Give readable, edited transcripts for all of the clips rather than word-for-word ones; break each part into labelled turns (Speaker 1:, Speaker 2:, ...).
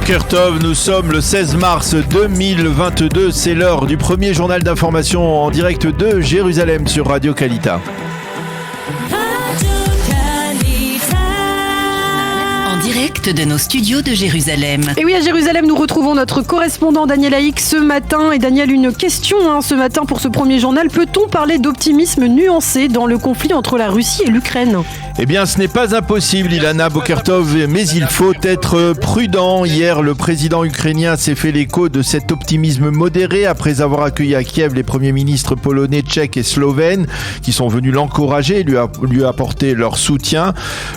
Speaker 1: Boker Tov, nous sommes le 16 mars 2022, c'est l'heure du premier journal d'information en direct de Jérusalem sur Radio Kalita.
Speaker 2: Direct de nos studios de Jérusalem.
Speaker 3: Et oui, à Jérusalem, nous retrouvons notre correspondant Daniel Haïk ce matin. Et Daniel, une question ce matin pour ce premier journal. Peut-on parler d'optimisme nuancé dans le conflit entre la Russie et l'Ukraine ?
Speaker 1: Eh bien, ce n'est pas impossible, Ilana Bokertov, mais il faut être prudent. Hier, le président ukrainien s'est fait l'écho de cet optimisme modéré après avoir accueilli à Kiev les premiers ministres polonais, tchèques et slovènes qui sont venus l'encourager et lui apporter leur soutien.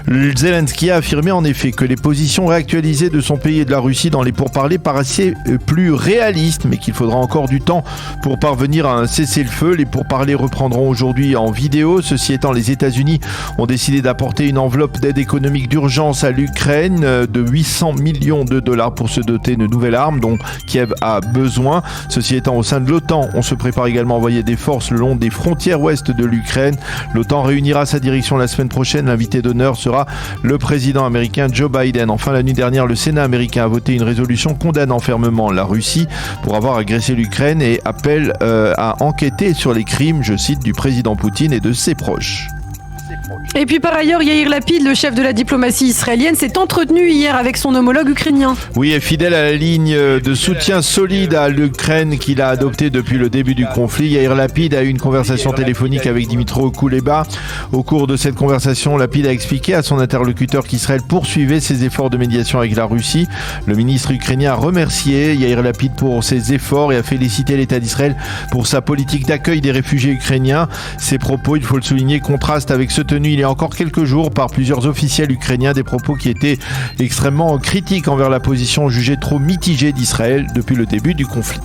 Speaker 1: Zelensky a affirmé en effet que les positions réactualisées de son pays et de la Russie dans les pourparlers paraissaient plus réalistes, mais qu'il faudra encore du temps pour parvenir à un cessez-le-feu. Les pourparlers reprendront aujourd'hui en vidéo. Ceci étant, les États-Unis ont décidé d'apporter une enveloppe d'aide économique d'urgence à l'Ukraine de 800 millions de dollars pour se doter de nouvelles armes dont Kiev a besoin. Ceci étant, au sein de l'OTAN, on se prépare également à envoyer des forces le long des frontières ouest de l'Ukraine. L'OTAN réunira sa direction la semaine prochaine. L'invité d'honneur sera le président américain Joe Biden. Enfin, la nuit dernière, le Sénat américain a voté une résolution condamnant fermement la Russie pour avoir agressé l'Ukraine et appelle à enquêter sur les crimes, je cite, du président Poutine et de ses proches.
Speaker 3: Et puis par ailleurs, Yair Lapid, le chef de la diplomatie israélienne, s'est entretenu hier avec son homologue ukrainien.
Speaker 1: Oui, et fidèle à la ligne de soutien solide à l'Ukraine qu'il a adoptée depuis le début du conflit, Yair Lapid a eu une conversation téléphonique avec Dimitro Kuleba. Au cours de cette conversation, Lapid a expliqué à son interlocuteur qu'Israël poursuivait ses efforts de médiation avec la Russie. Le ministre ukrainien a remercié Yair Lapid pour ses efforts et a félicité l'État d'Israël pour sa politique d'accueil des réfugiés ukrainiens. Ces propos, il faut le souligner, contrastent avec ceux tenus il y a encore quelques jours par plusieurs officiels ukrainiens, des propos qui étaient extrêmement critiques envers la position jugée trop mitigée d'Israël depuis le début du conflit.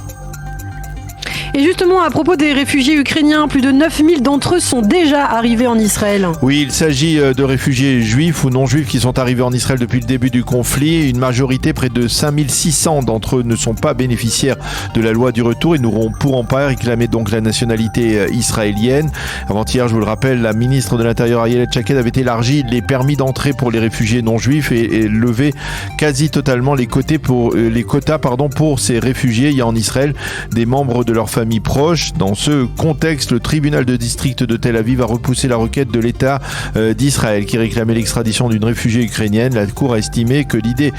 Speaker 3: Et justement, à propos des réfugiés ukrainiens, plus de 9000 d'entre eux sont déjà arrivés en Israël.
Speaker 1: Oui, il s'agit de réfugiés juifs ou non juifs qui sont arrivés en Israël depuis le début du conflit. Une majorité, près de 5600 d'entre eux ne sont pas bénéficiaires de la loi du retour et ne pourront pas réclamer donc la nationalité israélienne. Avant-hier, je vous le rappelle, la ministre de l'Intérieur Ayelet Shaked avait élargi les permis d'entrée pour les réfugiés non juifs et levé quasi totalement les quotas pour ces réfugiés. Il y a en Israël des membres de leur famille proches. Dans ce contexte, le tribunal de district de Tel Aviv a repoussé la requête de l'État d'Israël qui réclamait l'extradition d'une réfugiée ukrainienne. La Cour a estimé que l'idée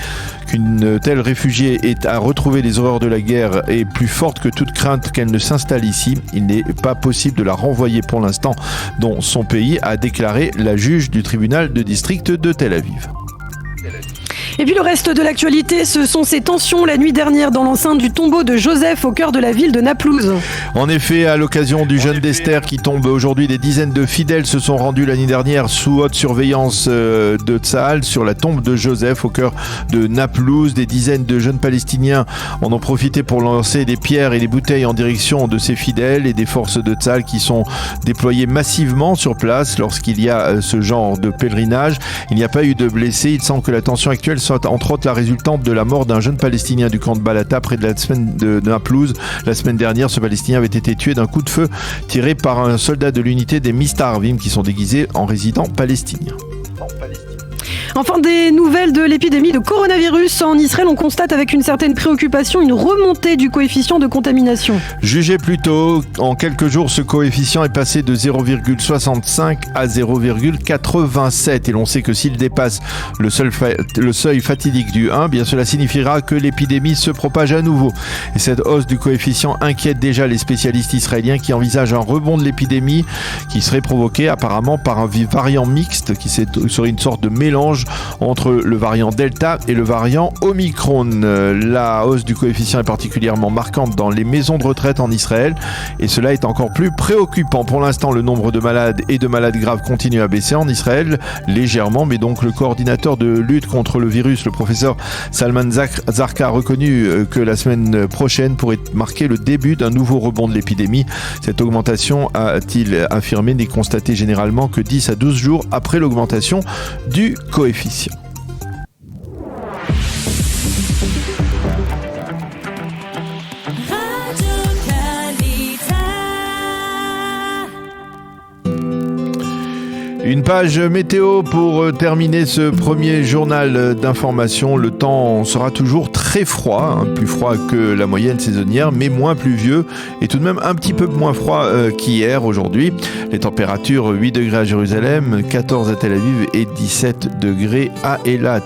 Speaker 1: qu'une telle réfugiée ait à retrouver les horreurs de la guerre est plus forte que toute crainte qu'elle ne s'installe ici. Il n'est pas possible de la renvoyer pour l'instant dans son pays, a déclaré la juge du tribunal de district de Tel Aviv.
Speaker 3: Et puis le reste de l'actualité, ce sont ces tensions la nuit dernière dans l'enceinte du tombeau de Joseph au cœur de la ville de Naplouse.
Speaker 1: En effet, à l'occasion du jeûne d'Esther qui tombe aujourd'hui, des dizaines de fidèles se sont rendus l'année dernière sous haute surveillance de Tsahal sur la tombe de Joseph au cœur de Naplouse. Des dizaines de jeunes Palestiniens en ont profité pour lancer des pierres et des bouteilles en direction de ces fidèles et des forces de Tsahal qui sont déployées massivement sur place lorsqu'il y a ce genre de pèlerinage. Il n'y a pas eu de blessés. Il semble que la tension actuelle soit entre autres la résultante de la mort d'un jeune Palestinien du camp de Balata près de la semaine de Naplouse. La semaine dernière, ce Palestinien avait été tué d'un coup de feu tiré par un soldat de l'unité des Mistarvim qui sont déguisés en résidents palestiniens.
Speaker 3: Enfin, des nouvelles de l'épidémie de coronavirus en Israël. On constate avec une certaine préoccupation une remontée du coefficient de contamination.
Speaker 1: Jugez plutôt, en quelques jours, ce coefficient est passé de 0,65 à 0,87. Et l'on sait que s'il dépasse le seuil fatidique du 1, bien cela signifiera que l'épidémie se propage à nouveau. Et cette hausse du coefficient inquiète déjà les spécialistes israéliens qui envisagent un rebond de l'épidémie qui serait provoqué apparemment par un variant mixte qui serait une sorte de mélange entre le variant Delta et le variant Omicron. La hausse du coefficient est particulièrement marquante dans les maisons de retraite en Israël et cela est encore plus préoccupant. Pour l'instant, le nombre de malades et de malades graves continue à baisser en Israël légèrement, mais donc le coordinateur de lutte contre le virus, le professeur Salman Zarqa, a reconnu que la semaine prochaine pourrait marquer le début d'un nouveau rebond de l'épidémie. Cette augmentation, a-t-il affirmé, n'est constatée généralement que 10 à 12 jours après l'augmentation du coefficient. Une page météo pour terminer ce premier journal d'information. Le temps sera toujours très froid, plus froid que la moyenne saisonnière, mais moins pluvieux et tout de même un petit peu moins froid qu'hier aujourd'hui. Les températures 8 degrés à Jérusalem, 14 à Tel Aviv et 17 degrés à Eilat.